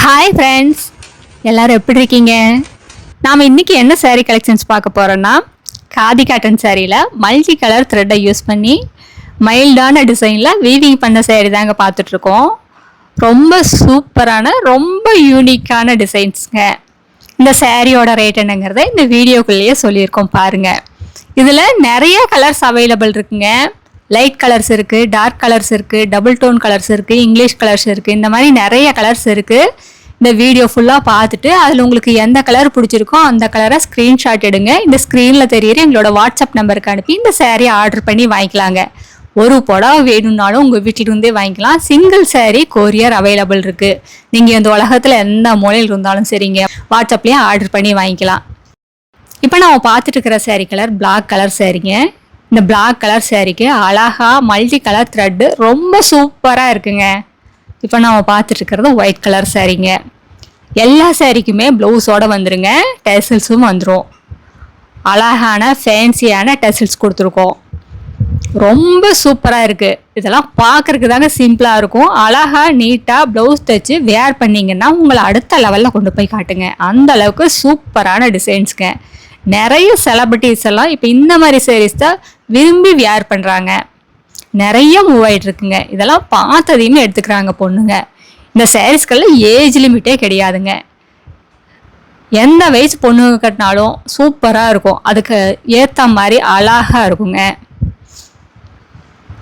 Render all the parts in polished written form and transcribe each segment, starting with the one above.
Hi friends, எல்லோரும் எப்படி இருக்கீங்க? நாம் இன்றைக்கி என்ன சாரீ கலெக்ஷன்ஸ் பார்க்க போகிறோன்னா, காதி காட்டன் சாரியில் மல்டி கலர் த்ரெட்டை யூஸ் பண்ணி மைல்டான டிசைனில் வீவிங் பண்ண சாரீ தாங்க பார்த்துட்ருக்கோம். ரொம்ப சூப்பரான ரொம்ப யூனிக்கான டிசைன்ஸுங்க. இந்த சாரியோட ரேட் என்னங்கிறத இந்த வீடியோக்குள்ளேயே சொல்லியிருக்கோம் பாருங்கள். இதில் நிறைய கலர்ஸ் அவைலபிள் இருக்குங்க. லைட் கலர்ஸ் இருக்குது, டார்க் கலர்ஸ் இருக்குது, டபுள் டோன் கலர்ஸ் இருக்குது, இங்கிலீஷ் கலர்ஸ் இருக்குது. இந்த மாதிரி நிறைய கலர்ஸ் இருக்குது. இந்த வீடியோ ஃபுல்லாக பார்த்துட்டு அதில் உங்களுக்கு எந்த கலர் பிடிச்சிருக்கோ அந்த கலரை ஸ்க்ரீன்ஷாட் எடுங்க. இந்த ஸ்க்ரீனில் தெரியுற எங்களோட வாட்ஸ்அப் நம்பருக்கு அனுப்பி இந்த சாரீ ஆர்டர் பண்ணி வாங்கிக்கலாங்க. ஒரு புடவை வேணும்னாலும் உங்கள் வீட்டிலிருந்தே வாங்கிக்கலாம். சிங்கிள் சாரீ கொரியர் அவைலபிள் இருக்குது. நீங்கள் இந்த உலகத்தில் எந்த மூலையில் இருந்தாலும் சரிங்க, வாட்ஸ்அப்லேயே ஆர்டர் பண்ணி வாங்கிக்கலாம். இப்போ நம்ம பார்த்துட்டு இருக்கிற சாரீ கலர் பிளாக் கலர் சாரீங்க. இந்த பிளாக் கலர் சாரீக்கு அழகா மல்டி கலர் த்ரெட்டு ரொம்ப சூப்பராக இருக்குங்க. இப்போ நம்ம பார்த்துட்டு இருக்கிறது ஒயிட் கலர் சாரீங்க. எல்லா சாரீக்குமே ப்ளவுஸோடு வந்துடுங்க, டெசில்ஸும் வந்துடும். அழகான ஃபேன்சியான டெசில்ஸ் கொடுத்துருக்கோம். ரொம்ப சூப்பராக இருக்குது. இதெல்லாம் பார்க்குறதுக்கு தாங்க சிம்பிளாக இருக்கும். அழகாக நீட்டாக ப்ளவுஸ் தைச்சு வேர் பண்ணிங்கன்னா உங்களை அடுத்த லெவலில் கொண்டு போய் காட்டுங்க. அந்த அளவுக்கு சூப்பரான டிசைன்ஸுங்க. நிறைய செலிபிரிட்டிஸ் எல்லாம் இப்போ இந்த மாதிரி சாரீஸ் தான் விரும்பி வியர் பண்ணுறாங்க. நிறைய மூவ் ஆகிட்டு இருக்குங்க. இதெல்லாம் பார்த்ததையுமே எடுத்துக்கிறாங்க பொண்ணுங்க. இந்த சாரீஸ்களில் ஏஜ் லிமிட்டே கிடையாதுங்க. எந்த வயசு பொண்ணுங்க கட்டினாலும் சூப்பராக இருக்கும். அதுக்கு ஏற்ற மாதிரி அழகாக இருக்குங்க.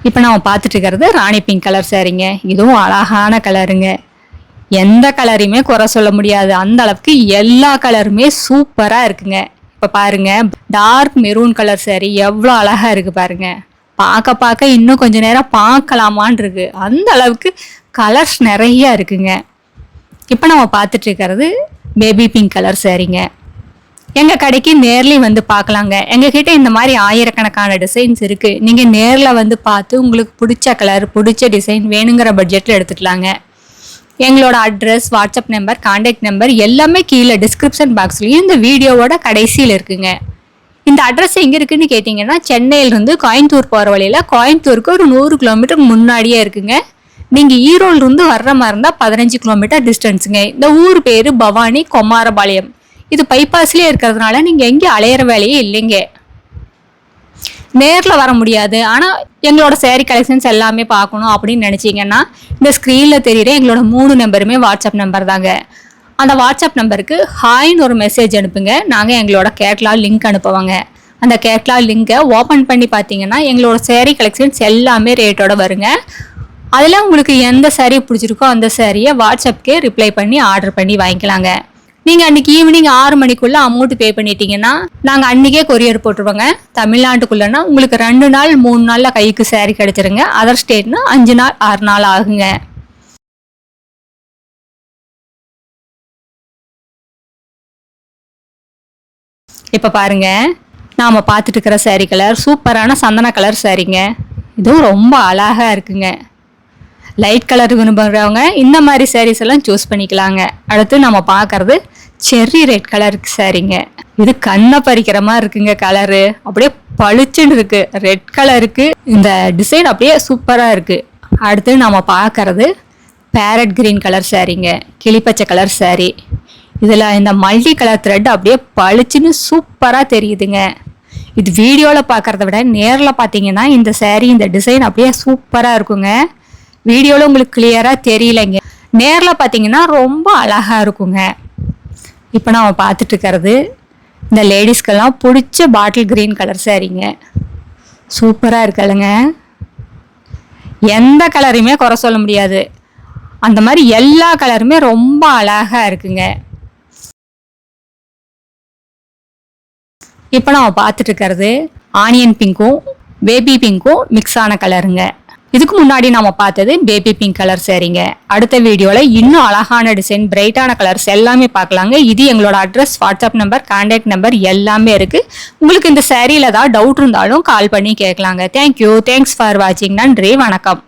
இப்போ நம்ம பார்த்துட்டு இருக்கிறது ராணி பிங்க் கலர் சாரீங்க. இதுவும் அழகான கலருங்க. எந்த கலரையுமே குறை சொல்ல முடியாது. அந்த அளவுக்கு எல்லா கலருமே சூப்பராக இருக்குங்க. இப்போ பாருங்க, டார்க் மெரூன் கலர் சாரீ எவ்வளோ அழகாக இருக்குது பாருங்க. பார்க்க இன்னும் கொஞ்சம் நேரம் பார்க்கலாமான் இருக்கு. அந்த அளவுக்கு கலர்ஸ் நிறைய இருக்குங்க. இப்போ நம்ம பார்த்துட்டு இருக்கிறது பேபி பிங்க் கலர் சாரீங்க. எங்கள் கடைக்கு நேர்லேயும் வந்து பார்க்கலாங்க. எங்ககிட்ட இந்த மாதிரி ஆயிரக்கணக்கான டிசைன்ஸ் இருக்குது. நீங்கள் நேரில் வந்து பார்த்து உங்களுக்கு பிடிச்ச கலர் பிடிச்ச டிசைன் வேணுங்கிற பட்ஜெட்டில் எடுத்துக்கலாங்க. எங்களோட address, WhatsApp number, contact number எல்லாமே கீழே டிஸ்கிரிப்ஷன் பாக்ஸ்லேயும் இந்த வீடியோவோட கடைசியில் இருக்குங்க. இந்த அட்ரஸ் எங்கே இருக்குதுன்னு கேட்டிங்கன்னா, சென்னையிலேருந்து கோயம்புத்தூர் போகிற வழியில் கோயம்புத்தூருக்கு ஒரு 100 கிலோமீட்டருக்கு முன்னாடியே இருக்குங்க. நீங்கள் ஈரோடுலேருந்து வர்ற மாதிரி இருந்தால் 15 கிலோமீட்டர் டிஸ்டன்ஸுங்க. இந்த ஊர் பேர் பவானி குமாரபாளையம். இது பைபாஸ்லேயே இருக்கிறதுனால நீங்கள் எங்கேயும் அலையிற வேலையே இல்லைங்க. நேரில் வர முடியாது, ஆனால் எங்களோட சாரீ கலெக்ஷன்ஸ் எல்லாமே பார்க்கணும் அப்படின்னு நினச்சிங்கன்னா இந்த ஸ்க்ரீனில் தெரியுற எங்களோட 3 நம்பருமே வாட்ஸ்அப் நம்பர் தாங்க. அந்த வாட்ஸ்அப் நம்பருக்கு ஹாய்னு ஒரு மெசேஜ் அனுப்புங்க. நாங்கள் எங்களோட கேட்லாக் லிங்க் அனுப்புவாங்க. அந்த கேட்லாக் லிங்கை ஓப்பன் பண்ணி பார்த்தீங்கன்னா எங்களோட சாரீ கலெக்ஷன்ஸ் எல்லாமே ரேட்டோட வருங்க. அதில் உங்களுக்கு எந்த சாரீ பிடிச்சிருக்கோ அந்த சாரியை வாட்ஸ்அப்கே ரிப்ளை பண்ணி ஆர்டர் பண்ணி வாங்கிக்கலாங்க. நீங்கள் அன்றைக்கி ஈவினிங் 6 மணிக்குள்ளே அமௌண்ட் பே பண்ணிட்டீங்கன்னா நாங்கள் அன்றைக்கே கொரியர் போட்டுருவோங்க. தமிழ்நாட்டுக்குள்ளேன்னா உங்களுக்கு 2 நாள் 3 நாளில் கைக்கு சாரீ கிடச்சிருங்க. அதர் ஸ்டேட்னா 5 நாள் 6 நாள் ஆகுங்க. இப்போ பாருங்க, நாம் பார்த்துட்டு இருக்கிற சாரீ கலர் சூப்பரான சந்தன கலர் சாரீங்க. இதுவும் ரொம்ப அழகாக இருக்குங்க. லைட் கலர் விரும்புகிறவங்க இந்த மாதிரி சாரீஸ் எல்லாம் சூஸ் பண்ணிக்கலாங்க. அடுத்து நம்ம பார்க்கறது செர்ரி ரெட் கலருக்கு சாரீங்க. இது கண்ணை பறிக்கிற மாதிரி இருக்குங்க. கலரு அப்படியே பளிச்சுன்னு இருக்கு. ரெட் கலருக்கு இந்த டிசைன் அப்படியே சூப்பராக இருக்கு. அடுத்து நம்ம பார்க்கறது பேரட் கிரீன் கலர் சாரீங்க. கிளிப்பச்சை கலர் சாரீ. இதில் இந்த மல்டி கலர் த்ரெட் அப்படியே பளிச்சுன்னு சூப்பராக தெரியுதுங்க. இது வீடியோவில் பார்க்குறத விட நேரில் பார்த்தீங்கன்னா இந்த சாரீ இந்த டிசைன் அப்படியே சூப்பராக இருக்குங்க. வீடியோவில் உங்களுக்கு கிளியராக தெரியலைங்க, நேரில் பார்த்தீங்கன்னா ரொம்ப அழகாக இருக்குங்க. இப்போ நம்ம பார்த்துட்டு இருக்கிறது இந்த லேடிஸ்க்கெல்லாம் பிடிச்ச பாட்டில் க்ரீன் கலர் சாரீங்க. சூப்பராக இருக்குல்லங்க. எந்த கலரையுமே குறை சொல்ல முடியாது. அந்த மாதிரி எல்லா கலருமே ரொம்ப அழகாக இருக்குங்க. இப்போ நம்ம பார்த்துட்டு இருக்கிறது ஆனியன் பிங்க்கும் பேபி பிங்க்கும் மிக்ஸ் ஆன கலருங்க. இதுக்கு முன்னாடி நம்ம பார்த்தது பேபி பிங்க் கலர் சாரீங்க. அடுத்த வீடியோவில் இன்னும் அழகான டிசைன் பிரைட்டான கலர்ஸ் எல்லாமே பார்க்கலாங்க. இது எங்களோட address, WhatsApp number, contact number எல்லாமே இருக்குது. உங்களுக்கு இந்த சாரியில் ஏதாவது டவுட் இருந்தாலும் கால் பண்ணி கேட்கலாங்க. தேங்க்யூ. தேங்க்ஸ் ஃபார் வாட்சிங். நன்றி, வணக்கம்.